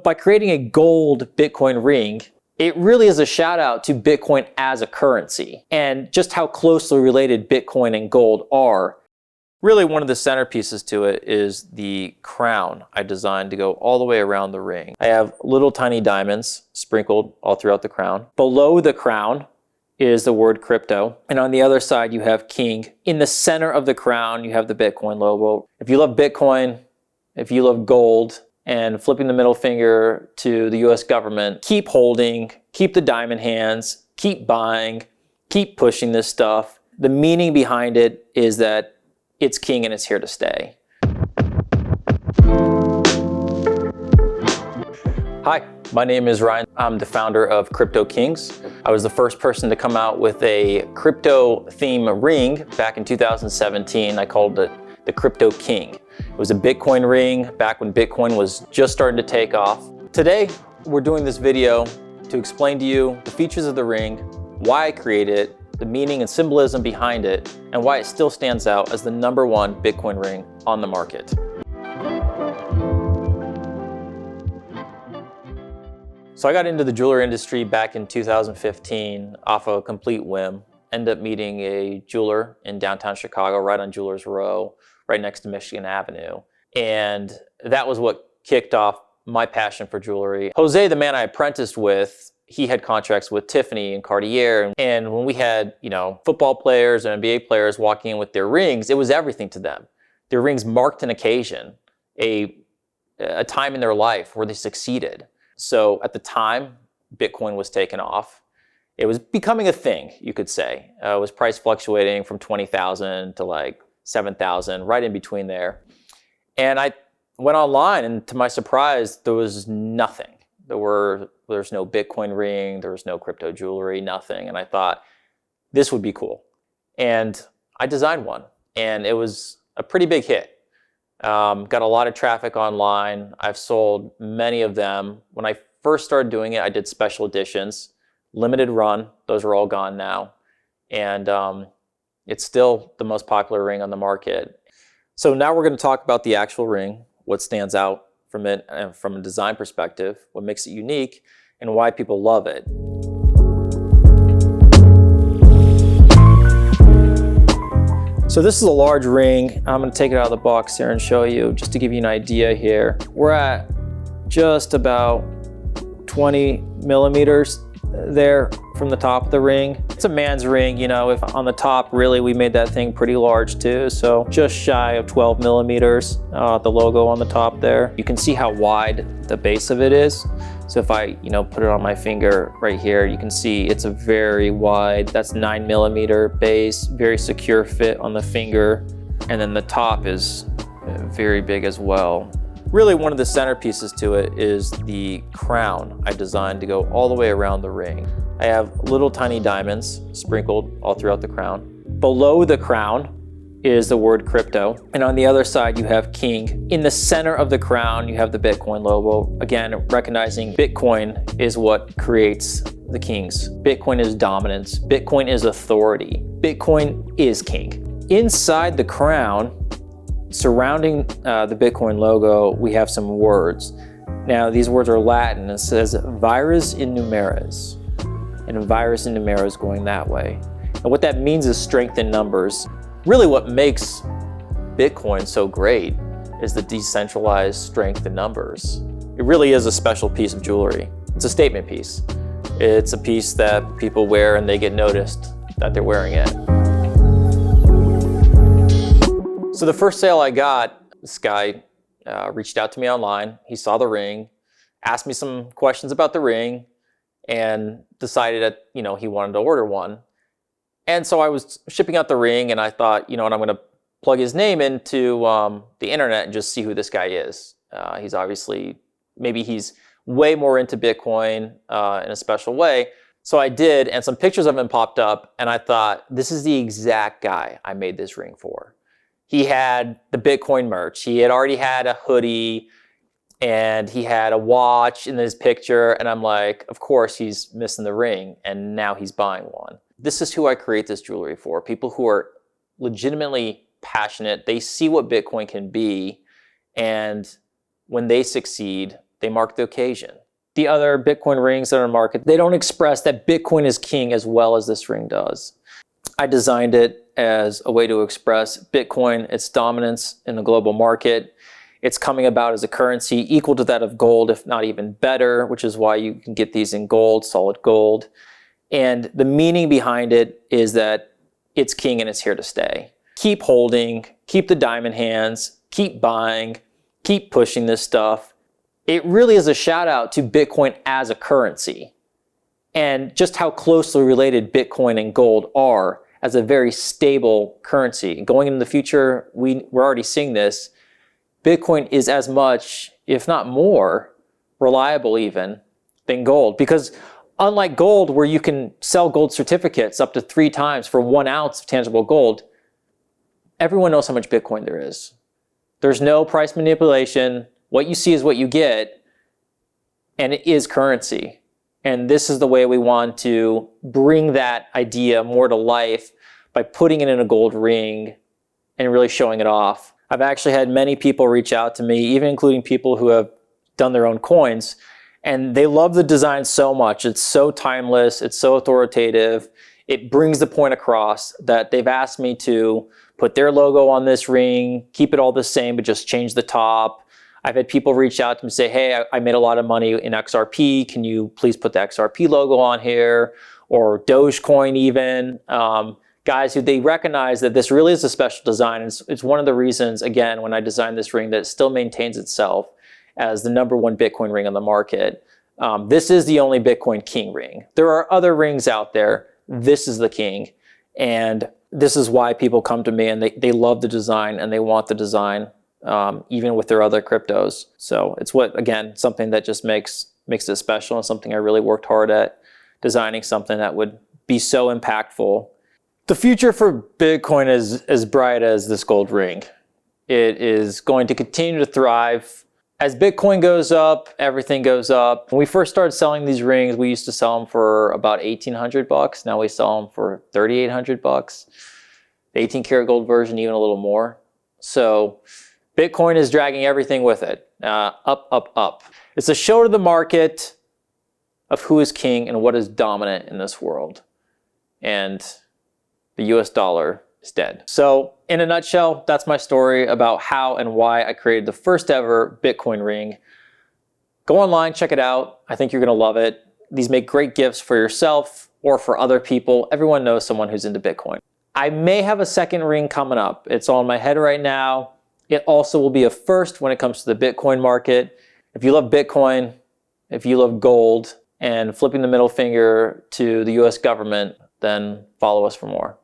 by creating a gold Bitcoin ring, it really is a shout out to Bitcoin as a currency and just how closely related Bitcoin and gold are. Really, one of the centerpieces to it is the crown I designed to go all the way around the ring. I have little tiny diamonds sprinkled all throughout the crown. Below the crown is the word crypto. And on the other side, you have king. In the center of the crown, you have the Bitcoin logo. If you love Bitcoin, if you love gold, and flipping the middle finger to the US government, keep holding, keep the diamond hands, keep buying, keep pushing this stuff. The meaning behind it is that it's king and it's here to stay. Hi, my name is Ryan. I'm the founder of Crypto Kings. I was the first person to come out with a crypto theme ring back in 2017. I called it the Crypto King. It was a Bitcoin ring back when Bitcoin was just starting to take off. Today, we're doing this video to explain to you the features of the ring, why I created it, the meaning and symbolism behind it, and why it still stands out as the #1 Bitcoin ring on the market. So I got into the jewelry industry back in 2015 off a complete whim. Ended up meeting a jeweler in downtown Chicago, right on Jewelers Row, right next to Michigan Avenue. And that was what kicked off my passion for jewelry. Jose, the man I apprenticed with, he had contracts with Tiffany and Cartier. And when we had, football players and NBA players walking in with their rings, it was everything to them. Their rings marked an occasion, a time in their life where they succeeded. So at the time, Bitcoin was taking off. It was becoming a thing, you could say. It was price fluctuating from 20,000 to like 7,000, right in between there. And I went online, and to my surprise, there was nothing. There's no Bitcoin ring, there was no crypto jewelry, nothing. And I thought, this would be cool. And I designed one, and it was a pretty big hit. Got a lot of traffic online. I've sold many of them. When I first started doing it, I did special editions, limited run. Those are all gone now. And it's still the most popular ring on the market. So now we're going to talk about the actual ring, what stands out from it and from a design perspective, what makes it unique, and why people love it. So this is a large ring. I'm going to take it out of the box here and show you, just to give you an idea here. We're at just about 20 millimeters there from the top of the ring. It's a man's ring, if on the top, really, we made that thing pretty large too. So just shy of 12 millimeters, the logo on the top there. You can see how wide the base of it is. So if I, put it on my finger right here, you can see it's a very wide, that's 9 millimeter base, very secure fit on the finger. And then the top is very big as well. Really, one of the centerpieces to it is the crown I designed to go all the way around the ring. I have little tiny diamonds sprinkled all throughout the crown. Below the crown is the word crypto. And on the other side, you have king. In the center of the crown, you have the Bitcoin logo. Again, recognizing Bitcoin is what creates the kings. Bitcoin is dominance. Bitcoin is authority. Bitcoin is king. Inside the crown, surrounding the Bitcoin logo, we have some words. Now, these words are Latin. It says vires in numeris, and vires in numeris going that way. And what that means is strength in numbers. Really, what makes Bitcoin so great is the decentralized strength in numbers. It really is a special piece of jewelry. It's a statement piece. It's a piece that people wear and they get noticed that they're wearing it. So the first sale I got, this guy reached out to me online. He saw the ring, asked me some questions about the ring, and decided that, he wanted to order one. And so I was shipping out the ring, and I thought, I'm going to plug his name into the internet and just see who this guy is. He's obviously, maybe he's way more into Bitcoin in a special way. So I did, and some pictures of him popped up, and I thought, this is the exact guy I made this ring for. He had the Bitcoin merch. He had already had a hoodie, and he had a watch in his picture. And I'm like, of course he's missing the ring, and now he's buying one. This is who I create this jewelry for. People who are legitimately passionate. They see what Bitcoin can be, and when they succeed, They mark the occasion. The other Bitcoin rings that are on the market, they don't express that Bitcoin is king as well as this ring does. I designed it as a way to express Bitcoin, its dominance in the global market. It's coming about as a currency equal to that of gold, if not even better, which is why you can get these in gold, solid gold. And the meaning behind it is that it's king and it's here to stay. Keep holding, keep the diamond hands, keep buying, keep pushing this stuff. It really is a shout out to Bitcoin as a currency and just how closely related Bitcoin and gold are as a very stable currency. Going into the future, we're already seeing this. Bitcoin is as much, if not more, reliable even than gold. Because unlike gold, where you can sell gold certificates up to 3 times for 1 ounce of tangible gold, everyone knows how much Bitcoin there is. There's no price manipulation. What you see is what you get, and it is currency. And this is the way we want to bring that idea more to life by putting it in a gold ring and really showing it off. I've actually had many people reach out to me, even including people who have done their own coins, and they love the design so much. It's so timeless, it's so authoritative. It brings the point across that they've asked me to put their logo on this ring, keep it all the same, but just change the top. I've had people reach out to me and say, hey, I made a lot of money in XRP. Can you please put the XRP logo on here? Or Dogecoin even. Guys who they recognize that this really is a special design. It's one of the reasons, again, when I designed this ring, that it still maintains itself as the #1 Bitcoin ring on the market. This is the only Bitcoin king ring. There are other rings out there. This is the king. And this is why people come to me and they love the design and they want the design. Even with their other cryptos. So it's something that just makes it special and something I really worked hard at designing something that would be so impactful. The future for Bitcoin is as bright as this gold ring. It is going to continue to thrive. As Bitcoin goes up, everything goes up. When we first started selling these rings, we used to sell them for about $1,800. Now we sell them for $3,800. The 18 karat gold version, even a little more. So Bitcoin is dragging everything with it, up, up, up. It's a show to the market of who is king and what is dominant in this world. And the US dollar is dead. So in a nutshell, that's my story about how and why I created the first ever Bitcoin ring. Go online, check it out. I think you're gonna love it. These make great gifts for yourself or for other people. Everyone knows someone who's into Bitcoin. I may have a second ring coming up. It's all in my head right now. It also will be a first when it comes to the Bitcoin market. If you love Bitcoin, if you love gold, and flipping the middle finger to the US government, then follow us for more.